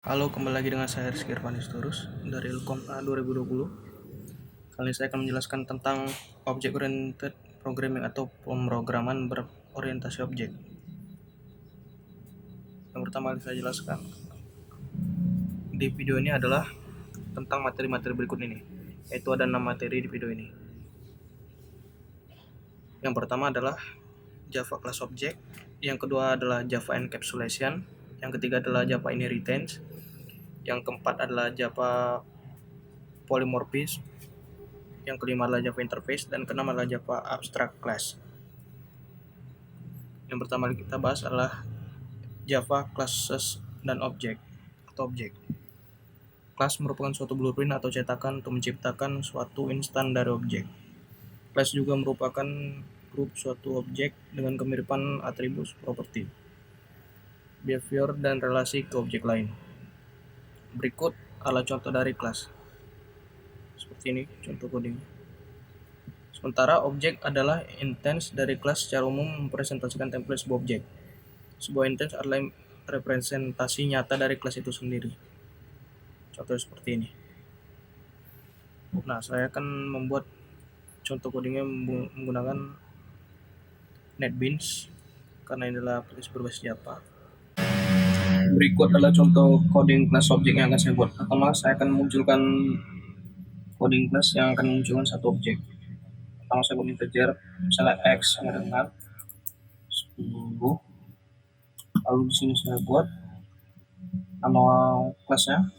Halo, kembali lagi dengan saya Rizky Irvanisturus dari Ilkom A 2020. Kali ini saya akan menjelaskan tentang Object Oriented Programming atau pemrograman berorientasi objek. Yang pertama kali saya jelaskan di video ini adalah tentang materi-materi berikut ini, yaitu ada 6 materi di video ini. Yang pertama adalah Java Class Object, yang kedua adalah Java Encapsulation, yang ketiga adalah Java Inheritance, yang keempat adalah Java Polymorphism, yang kelima adalah Java Interface, dan keenam adalah Java Abstract Class. Yang pertama kita bahas adalah Java Classes dan Object atau Objek. Kelas merupakan suatu blueprint atau cetakan untuk menciptakan suatu instan dari objek. Kelas juga merupakan grup suatu objek dengan kemiripan atribut, properti, behavior, dan relasi ke objek lain. Berikut adalah contoh dari kelas. Seperti ini contoh coding. Sementara objek adalah instance dari kelas secara umum mempresentasikan template sebuah objek. Sebuah instance adalah representasi nyata dari kelas itu sendiri. Contoh seperti ini. Nah, saya akan membuat contoh codingnya menggunakan NetBeans karena ini adalah aplikasi berbasis Java. Berikut adalah contoh coding class objek yang akan saya buat. Pertama, saya akan munculkan coding class yang akan munculkan satu objek. Pertama, saya buat integer, misalnya x sama dengan 10. Lalu di sini saya buat nama kelasnya,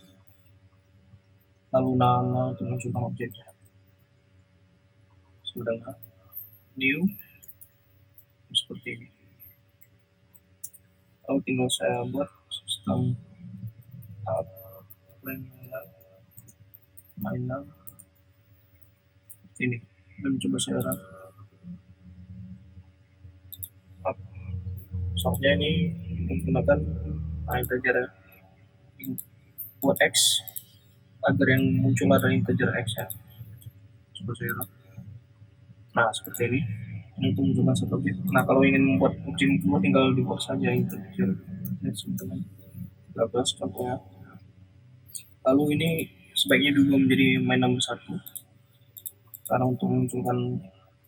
lalu nama untuk munculkan objeknya. Sebenarnya new seperti ini. Lalu tinggal saya buat sistem mainan ini dan coba saya run. Soalnya ini menggunakan integer buat x agar yang muncul adalah integer x ya. Coba saya run. Nah, seperti ini untuk menunjukkan satu objek. Nah, kalau ingin membuat objek kedua tinggal dibuat saja integer. Lihat teman-teman, 13 contohnya. Lalu ini sebaiknya juga menjadi main number 1 karena untuk memunculkan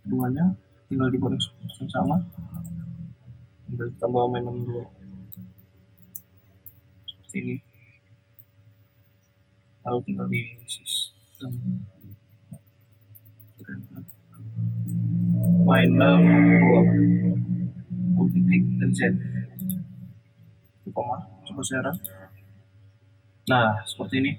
keduanya tinggal dibuat ekspresi sama, tinggal ditambah main number 2 seperti ini. Lalu tinggal di sistem main number 2 titik dan z koma. Coba saya run. Nah, seperti ini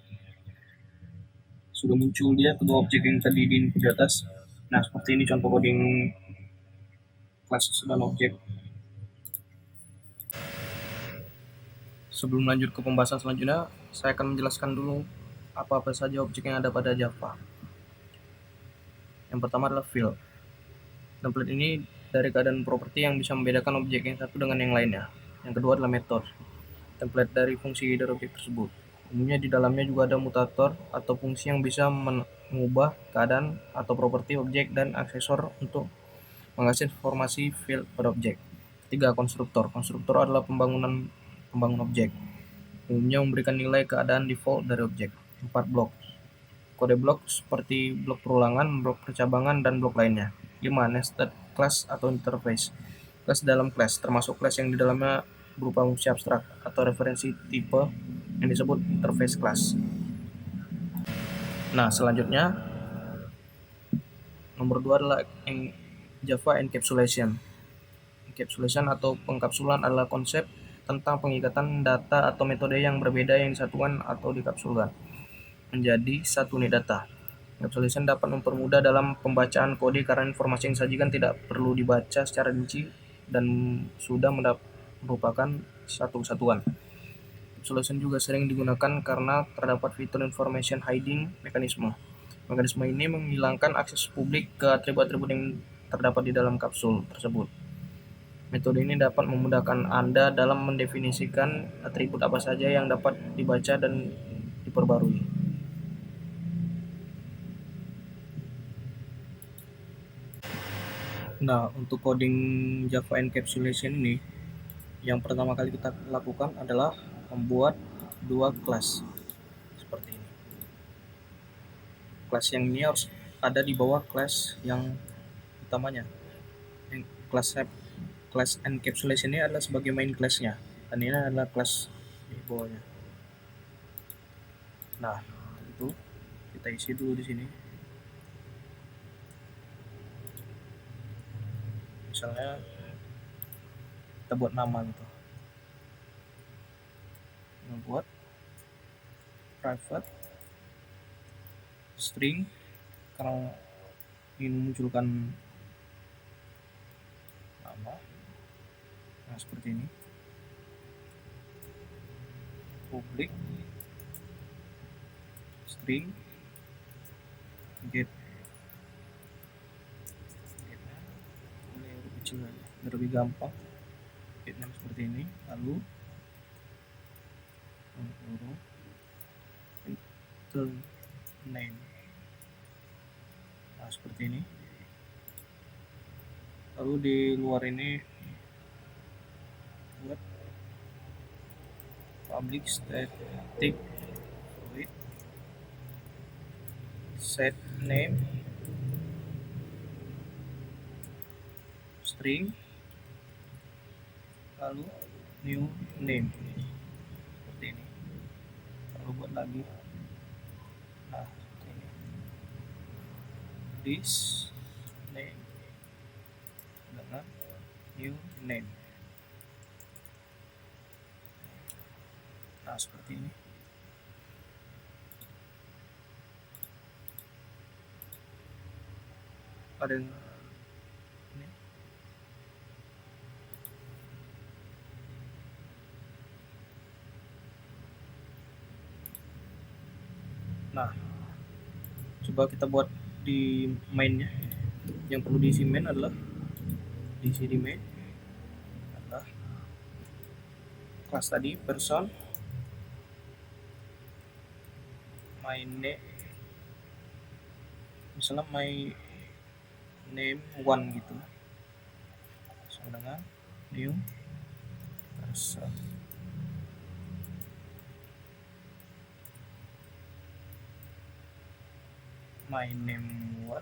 sudah muncul dia kedua objek yang tadi di input di atas. Nah, seperti ini contoh coding kelas dan objek. Sebelum lanjut ke pembahasan selanjutnya, saya akan menjelaskan dulu apa-apa saja objek yang ada pada Java. Yang pertama adalah field. Template ini dari keadaan properti yang bisa membedakan objek yang satu dengan yang lainnya. Yang kedua adalah method. Template dari fungsi dari objek tersebut. Umumnya di dalamnya juga ada mutator atau fungsi yang bisa mengubah keadaan atau properti objek dan aksesor untuk mengakses informasi field pada objek. Ketiga, konstruktor. Konstruktor adalah pembangun objek. Umumnya memberikan nilai keadaan default dari objek. 4, blok. Kode blok seperti blok perulangan, blok percabangan, dan blok lainnya. 5, nested class atau interface. Kelas dalam kelas, termasuk kelas yang di dalamnya berupa fungsi abstrak atau referensi tipe yang disebut interface class. Nah, selanjutnya nomor 2 adalah Java Encapsulation. Encapsulation atau pengkapsulan adalah konsep tentang pengikatan data atau metode yang berbeda yang disatukan atau dikapsulkan menjadi satu unit data. Encapsulation dapat mempermudah dalam pembacaan kode karena informasi yang disajikan tidak perlu dibaca secara rinci dan sudah merupakan satu kesatuan. Encapsulation juga sering digunakan karena terdapat fitur information hiding mekanisme. Mekanisme ini menghilangkan akses publik ke atribut-atribut yang terdapat di dalam kapsul tersebut. Metode ini dapat memudahkan Anda dalam mendefinisikan atribut apa saja yang dapat dibaca dan diperbarui. Nah, untuk coding Java Encapsulation ini, yang pertama kali kita lakukan adalah membuat dua kelas seperti ini. Kelas yang ini harus ada di bawah kelas yang utamanya. Yang kelas encapsulation ini adalah sebagai main kelasnya, dan ini adalah kelas di bawahnya. Nah, itu kita isi dulu di sini. Misalnya kita buat nama gitu. Membuat private string karena ingin memunculkan nama. Nah, seperti ini. Public string get boleh lebih kecil aja biar lebih gampang. Get name seperti ini, lalu itu name. Nah, seperti ini. Lalu di luar ini buat public static void set name string lalu new name seperti ini. Lalu buat lagi, nah seperti ini, this name dengan new name. Nah, seperti ini. Ada yang ini. Nah, coba kita buat di mainnya. Yang perlu diisi main adalah diisi di main adalah kelas tadi person my name, misalnya my name 1 gitu, sama dengan new person. My name 1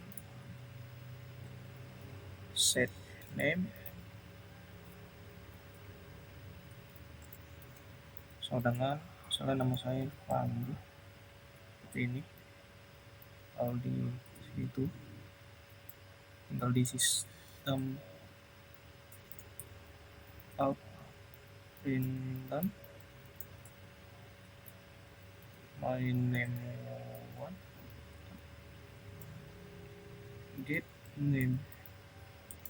set name sama dengan misalnya nama saya Pandu seperti ini. Kalau di situ tinggal di sistem out println my name 1 get name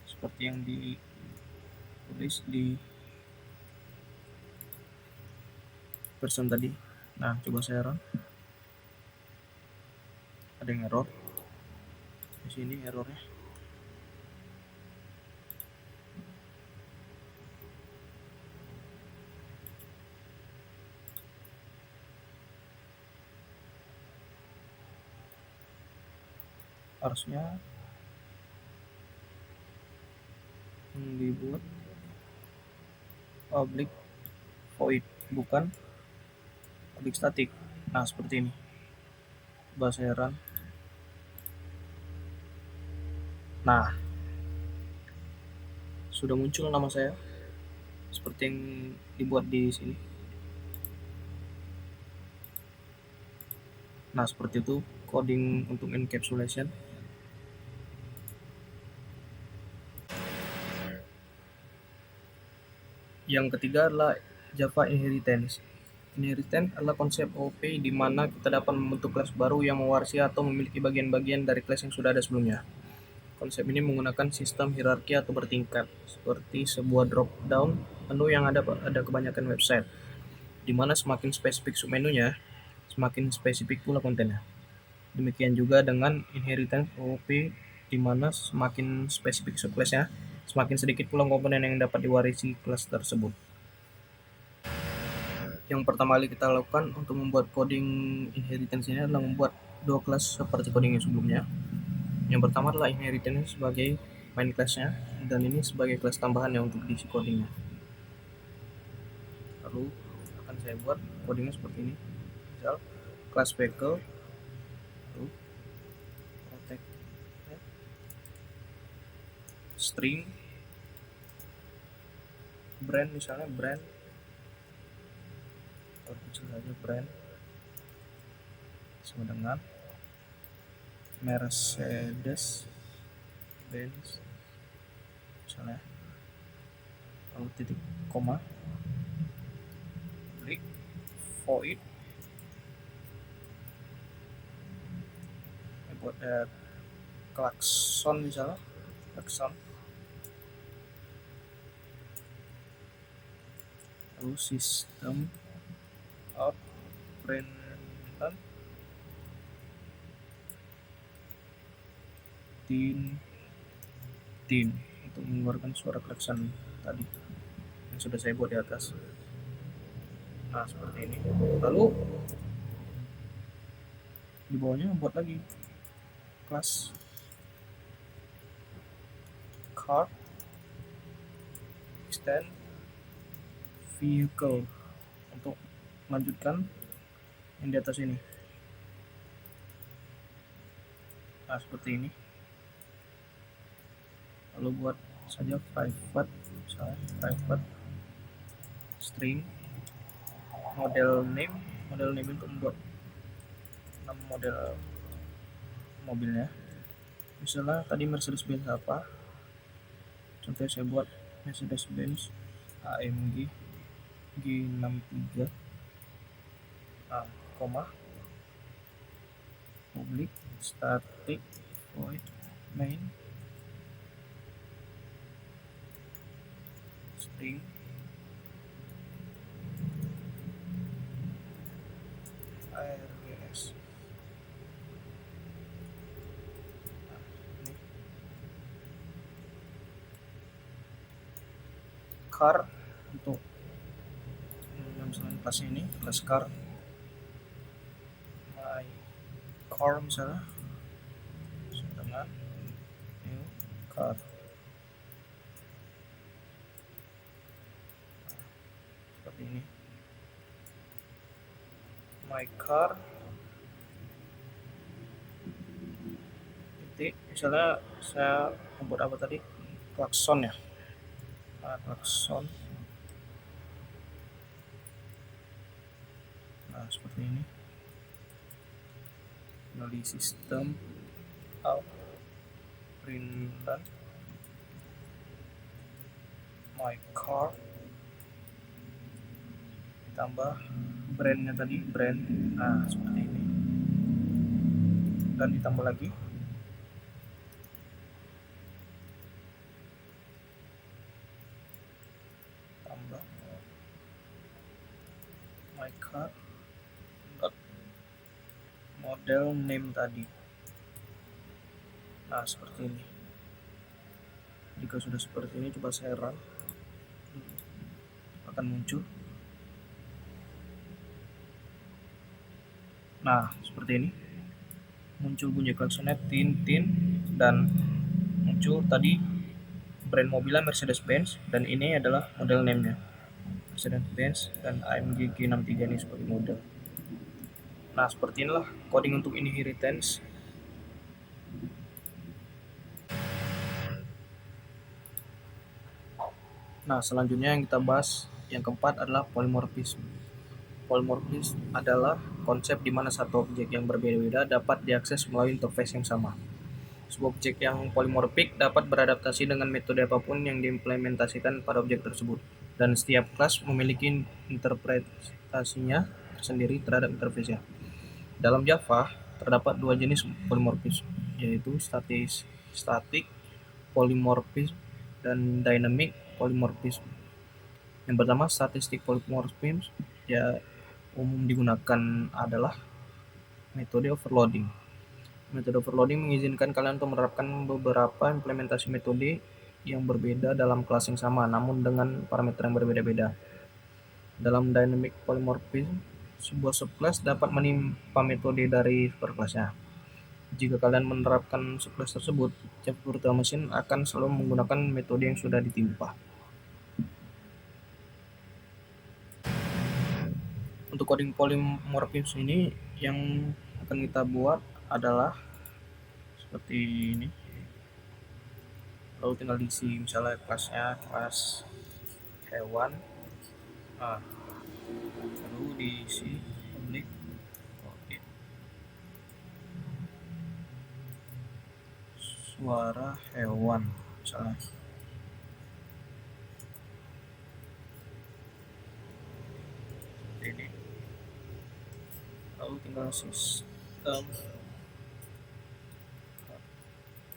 seperti yang ditulis di person tadi. Nah, coba saya run. Ada yang error di sini, errornya harusnya dibuat public void bukan public static. Nah, seperti ini. Coba saya run. Nah, sudah muncul nama saya seperti yang dibuat di sini. Nah, seperti itu coding untuk encapsulation. Yang ketiga adalah Java inheritance. Inheritance adalah konsep OOP di mana kita dapat membentuk kelas baru yang mewarisi atau memiliki bagian-bagian dari kelas yang sudah ada sebelumnya. Konsep ini menggunakan sistem hierarki atau bertingkat, seperti sebuah drop-down menu yang ada kebanyakan website, di mana semakin spesifik submenunya, semakin spesifik pula kontennya. Demikian juga dengan inheritance OOP, di mana semakin spesifik subclassnya, semakin sedikit pula komponen yang dapat diwarisi kelas tersebut. Yang pertama kali kita lakukan untuk membuat coding inheritance ini adalah membuat dua kelas seperti coding yang sebelumnya. Yang pertama adalah inheritance sebagai main class-nya, dan ini sebagai kelas tambahan yang untuk diisi codingnya. Lalu akan Saya buat codingnya seperti ini. Misal class vehicle, lalu protect string brand, misalnya brand, atau kecil saja brand sama dengan Mercedes Benz misalnya, lalu titik koma, klik void, buat klakson misalnya, klakson, lalu sistem out println tin untuk mengeluarkan suara klakson tadi yang sudah saya buat di atas. Nah, seperti ini. Lalu di bawahnya buat lagi kelas car extend vehicle untuk melanjutkan yang di atas ini. Nah, seperti ini. Lalu buat saja private, misalnya private string model name untuk membuat nama model mobilnya. Misalnya tadi Mercedes-Benz apa, contohnya saya buat Mercedes-Benz AMG G63, nah, koma, public static void main string ARGS. Car untuk misalnya kelasnya ini, kelas car, my car misalnya dengan new car. Seperti ini, my car titik, misalnya saya membuat apa tadi, klakson ya, klakson. Nah, seperti ini. Lalu sistem out println my car ditambah brandnya tadi, brand. Nah, seperti ini. Dan ditambah lagi tambah my car dot model name tadi. Nah, seperti ini. Jika sudah seperti ini, coba saya run, akan muncul. Nah, seperti ini, muncul bunyi klaksonnya tin dan muncul tadi brand mobilnya Mercedes-Benz dan ini adalah model name-nya Mercedes-Benz dan AMG G63 ini sebagai model. Nah, seperti inilah coding untuk inheritance. Nah, selanjutnya yang kita bahas yang keempat adalah polymorphism. Polymorphism adalah konsep di mana satu objek yang berbeda-beda dapat diakses melalui interface yang sama. Sebuah objek yang polymorphic dapat beradaptasi dengan metode apapun yang diimplementasikan pada objek tersebut, dan setiap kelas memiliki interpretasinya tersendiri terhadap interface-nya. Dalam Java, terdapat dua jenis polymorphism, yaitu static polymorphism dan dynamic polymorphism. Yang pertama, static polymorphism ya umum digunakan adalah metode overloading. Metode overloading mengizinkan kalian untuk menerapkan beberapa implementasi metode yang berbeda dalam kelas yang sama, namun dengan parameter yang berbeda-beda. Dalam dynamic polymorphism, sebuah subclass dapat menimpa metode dari superclassnya. Jika kalian menerapkan subclass tersebut, Java Virtual Machine akan selalu menggunakan metode yang sudah ditimpa. coding polymorphism ini yang akan kita buat adalah seperti ini. Lalu tinggal diisi misalnya kelasnya kelas hewan. Nah, lalu diisi public void suara hewan misalnya. Ini lalu tinggal sistem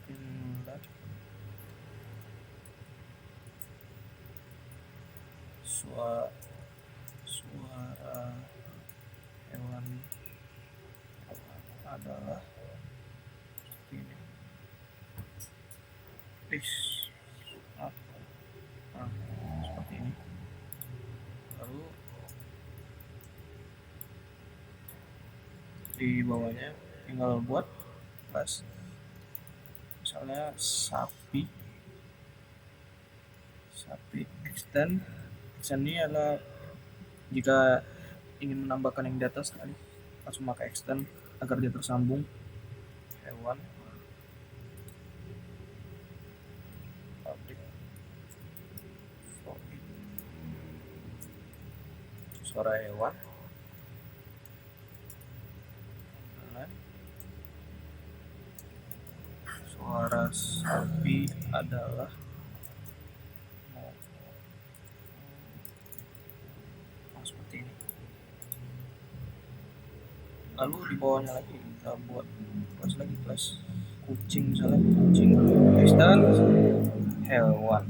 inlet suara hewan adalah seperti ini. Nah, seperti ini. Lalu di bawahnya tinggal buat kelas misalnya sapi extend ini adalah jika ingin menambahkan yang di atas tadi langsung pakai extend agar dia tersambung. Hewan public void suara hewan suara sapi adalah seperti ini. Lalu di bawahnya lagi kita buat kelas kucing misalnya kucing extend hewan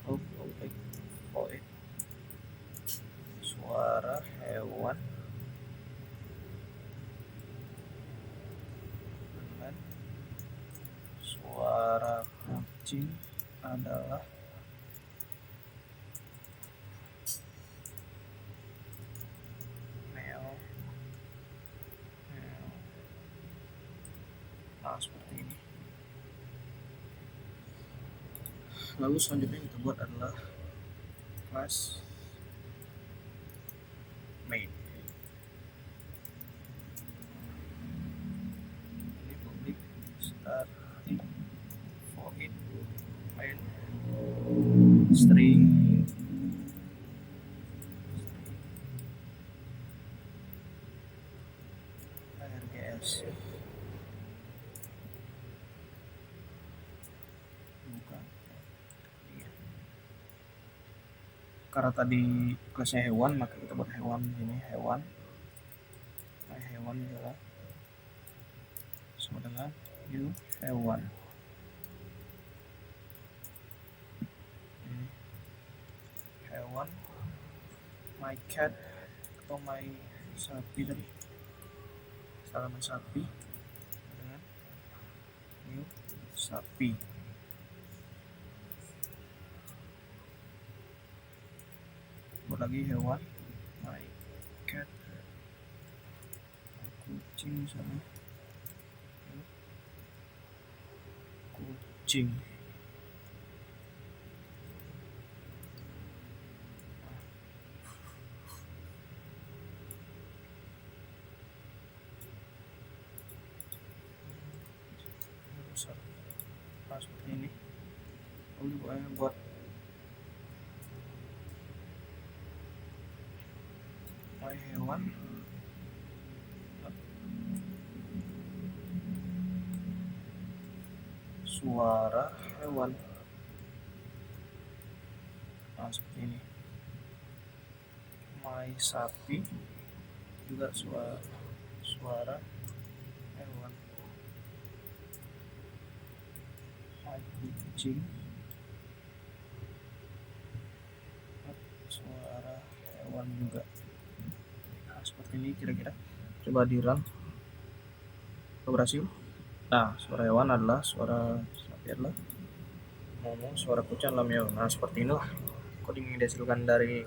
public void suara hewan dan suara kucing adalah nah seperti ini. Lalu selanjutnya yang kita buat adalah kelas main. Ini public static void main string args karena tadi kelasnya hewan maka kita buat hewan ini hewan adalah sama dengan new hewan. Ini hewan my cat atau my sapi tadi salaman sapi dengan new sapi. Buat lagi hewan my cat kucing misalnya kucing. Nah, seperti ini. Lalu buat my hewan suara hewan. Nah, seperti ini. My sapi juga suara hewan. My kucing suara hewan juga. Nah, seperti ini kira-kira. Coba di run. Berhasil. Nah, suara hewan adalah suara sapi adalah ngomong, suara kucing adalah meow. Nah, seperti inilah coding yang dihasilkan dari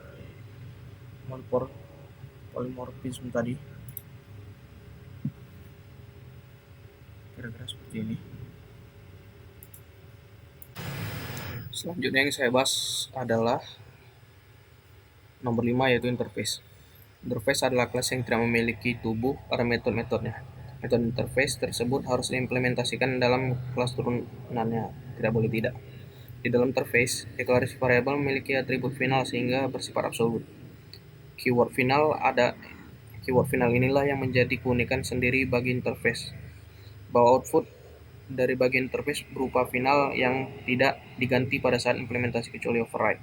polymorphism tadi. Kira-kira seperti ini. Selanjutnya yang saya bahas adalah Nomor 5 yaitu interface. Interface adalah kelas yang tidak memiliki tubuh pada metode-metodenya. Metode interface tersebut harus diimplementasikan dalam kelas turunannya, tidak boleh tidak. Di dalam interface, deklarasi variabel memiliki atribut final sehingga bersifat absolut. Keyword final inilah yang menjadi keunikan sendiri bagi interface, bahwa output dari bagian interface berupa final yang tidak diganti pada saat implementasi kecuali override.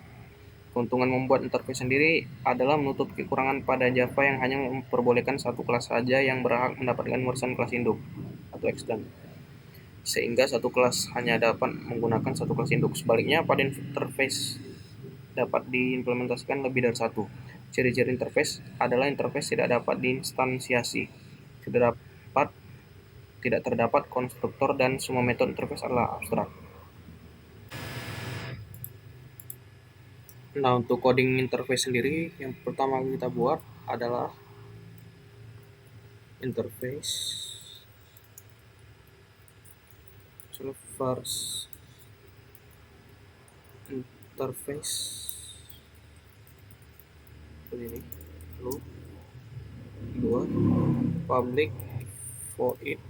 Keuntungan membuat interface sendiri adalah menutup kekurangan pada Java yang hanya memperbolehkan satu kelas saja yang berhak mendapatkan warisan kelas induk atau extend, sehingga satu kelas hanya dapat menggunakan satu kelas induk. Sebaliknya, pada interface dapat diimplementasikan lebih dari satu. Ciri-ciri interface adalah interface tidak dapat diinstansiasi, tidak terdapat konstruktor, dan semua metode interface adalah abstrak. Nah, untuk coding interface sendiri, yang pertama kita buat adalah interface first interface seperti ini, lalu kedua public void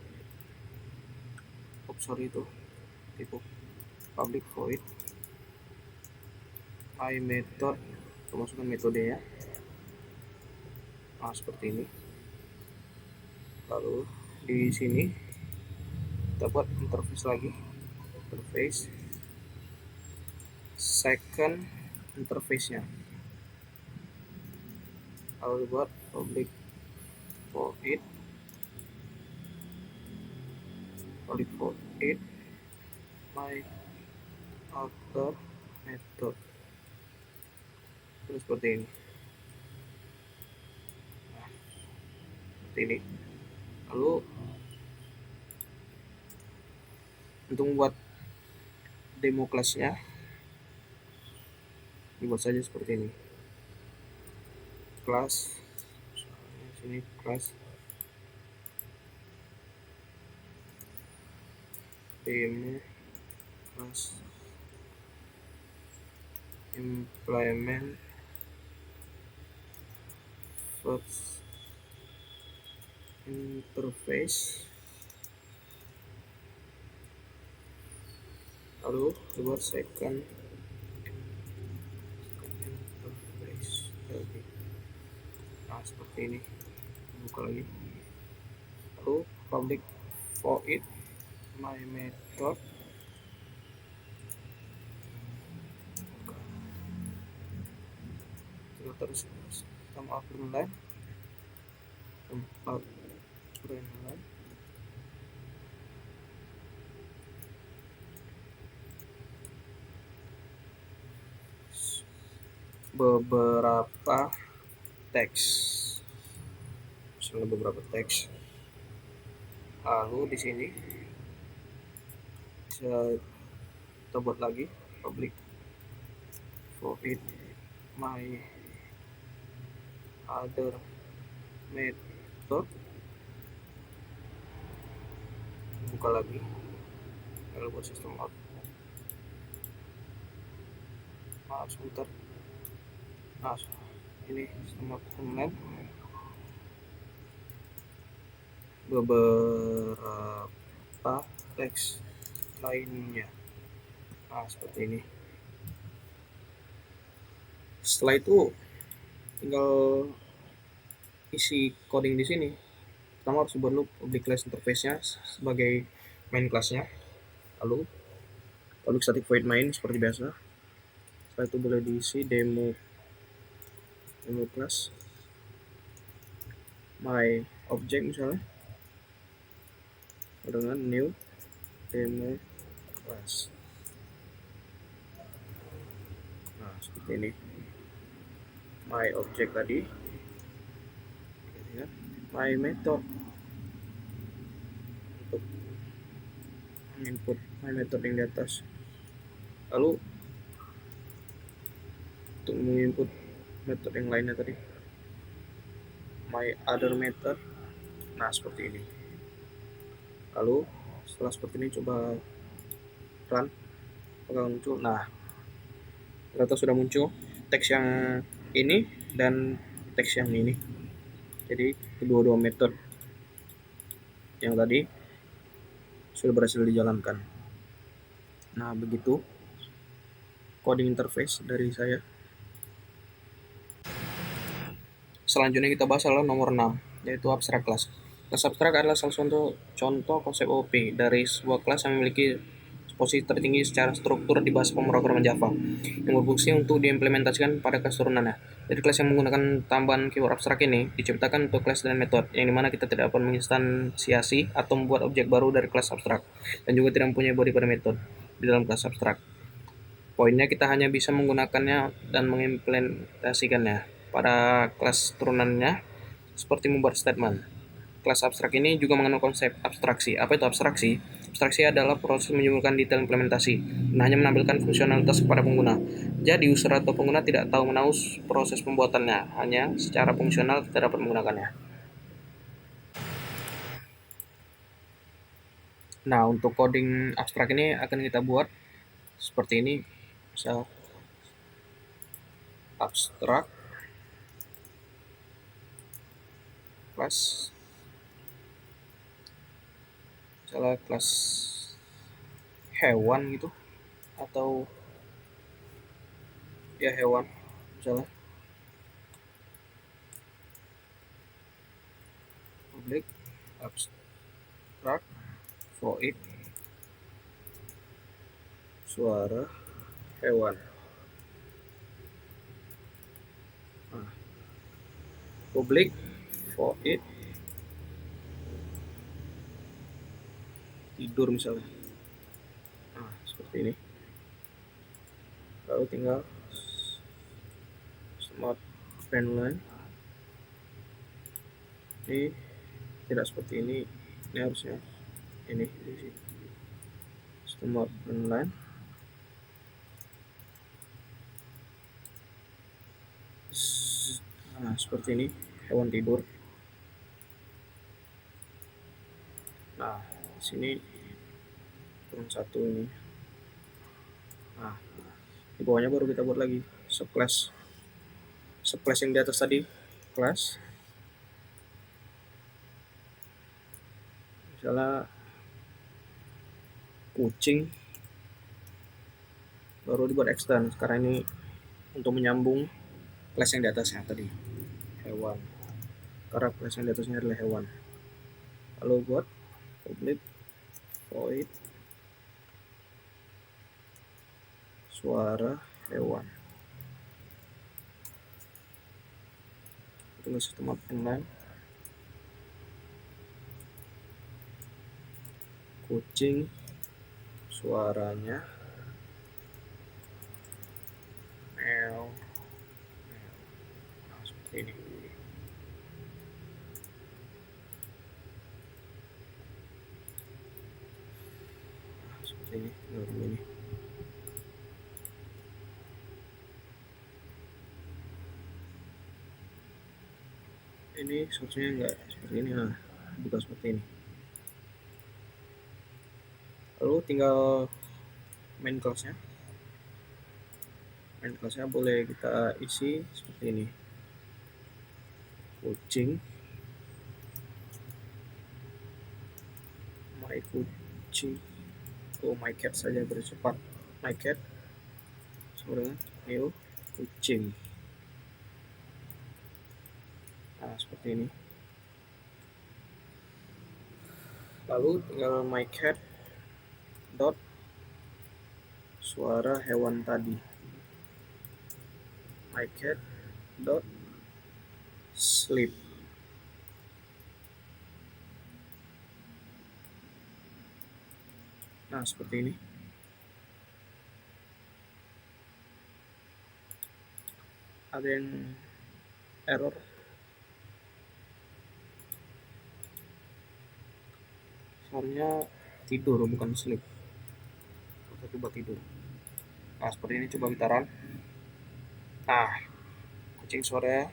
itu tipe public void I method, masukkan metode ya. Nah, seperti ini. Lalu di sini kita buat interface lagi, interface second interface-nya. Lalu buat public void my other method, terus seperti ini. Nah, seperti ini. Lalu untuk membuat demo kelasnya dibuat saja seperti ini. Kelas sini, kelas demo, kelas implement first interface, lalu dibuat second interface lagi. Nah, seperti ini. Buka lagi. Lalu public void my method, terus tempat line beberapa teks, misalnya beberapa teks. Lalu di sini bisa kita buat lagi public void my other method, buka lagi, lalu buat system out. Maaf sebentar. Nah, ini system out online beberapa teks lainnya. Nah, seperti ini. Setelah itu tinggal isi coding di sini. Pertama harus buat loop public class interface-nya sebagai main class-nya. Lalu public static void main seperti biasa. Setelah itu boleh diisi demo class my object misalnya dengan new demo class. Nah, seperti ini. My object tadi, my method untuk input my method yang di atas. Lalu untuk menginput metode yang lainnya tadi, my other method. Nah, seperti ini. Lalu setelah seperti ini coba run, apakah muncul? Nah, ternyata sudah muncul teks yang ini dan teks yang ini. Jadi kedua-dua metode yang tadi sudah berhasil dijalankan. Nah, begitu coding interface dari saya. Selanjutnya kita bahas adalah nomor 6, yaitu abstract class. Kelas abstrak adalah salah satu contoh konsep OOP dari sebuah kelas yang memiliki posisi tertinggi secara struktur di bahasa pemrograman Java, yang berfungsi untuk diimplementasikan pada kelas turunannya. Jadi kelas yang menggunakan tambahan keyword abstrak ini diciptakan untuk kelas dan metode, yang dimana kita tidak dapat menginstansiasi atau membuat objek baru dari kelas abstrak, dan juga tidak mempunyai body pada metode di dalam kelas abstrak. Poinnya kita hanya bisa menggunakannya dan mengimplementasikannya pada kelas turunannya seperti membuat statement. Kelas abstrak ini juga mengandung konsep abstraksi. Apa itu abstraksi? Abstraksi adalah proses menyumbangkan detail implementasi dan hanya menampilkan fungsionalitas kepada pengguna. Jadi user atau pengguna tidak tahu menaus proses pembuatannya, hanya secara fungsional kita dapat menggunakannya. Nah, untuk coding abstrak ini akan kita buat seperti ini. Misal abstrak kelas, misalnya kelas hewan gitu, atau ya hewan misalnya public abstrak void suara hewan. Nah, public void tidur misalnya. Nah, seperti ini. Lalu tinggal smart line. Ini tidak seperti ini harusnya ini smart line. Nah, seperti ini hewan tidur. Nah, di sini turun satu ini. Nah, di bawahnya baru kita buat lagi subclass yang di atas tadi, kelas misalnya kucing, baru dibuat extend karena ini untuk menyambung kelas yang di atasnya tadi, hewan, karena kelas yang di atasnya adalah hewan. Lalu buat public void suara hewan. Tunggu sistem inline kucing suaranya meow. Nah, seperti ini. Nah, seperti ini. Ini seharusnya enggak seperti ini. Nah, bukan seperti ini. Lalu tinggal main class-nya boleh kita isi seperti ini, kucing, my kucing, my cat saja bercepat, my cat sama dengan new kucing. Nah, seperti ini. Lalu tinggal my cat dot suara hewan tadi, my cat dot sleep. Nah, seperti ini. Ada yang error. Soalnya tidur bukan sleep. Coba tidur. Nah, seperti ini, coba kita run. Nah, kucing suara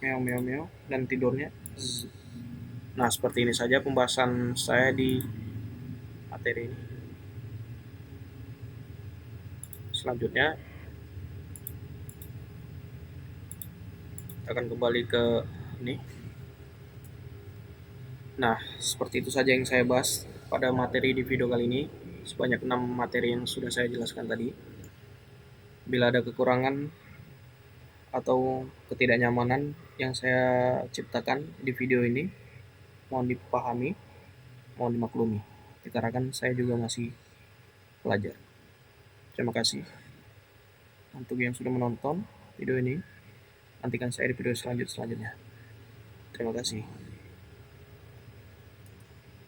meow meow meow dan tidurnya zzz. Nah, seperti ini saja pembahasan saya di materi ini. Selanjutnya kita akan kembali ke ini. Nah, seperti itu saja yang saya bahas pada materi di video kali ini. Sebanyak 6 materi yang sudah saya jelaskan tadi. Bila ada kekurangan atau ketidaknyamanan yang saya ciptakan di video ini, mohon dipahami, mohon dimaklumi. Dikarenakan saya juga masih pelajar. Terima kasih untuk yang sudah menonton video ini. Nantikan saya di video selanjutnya. Terima kasih.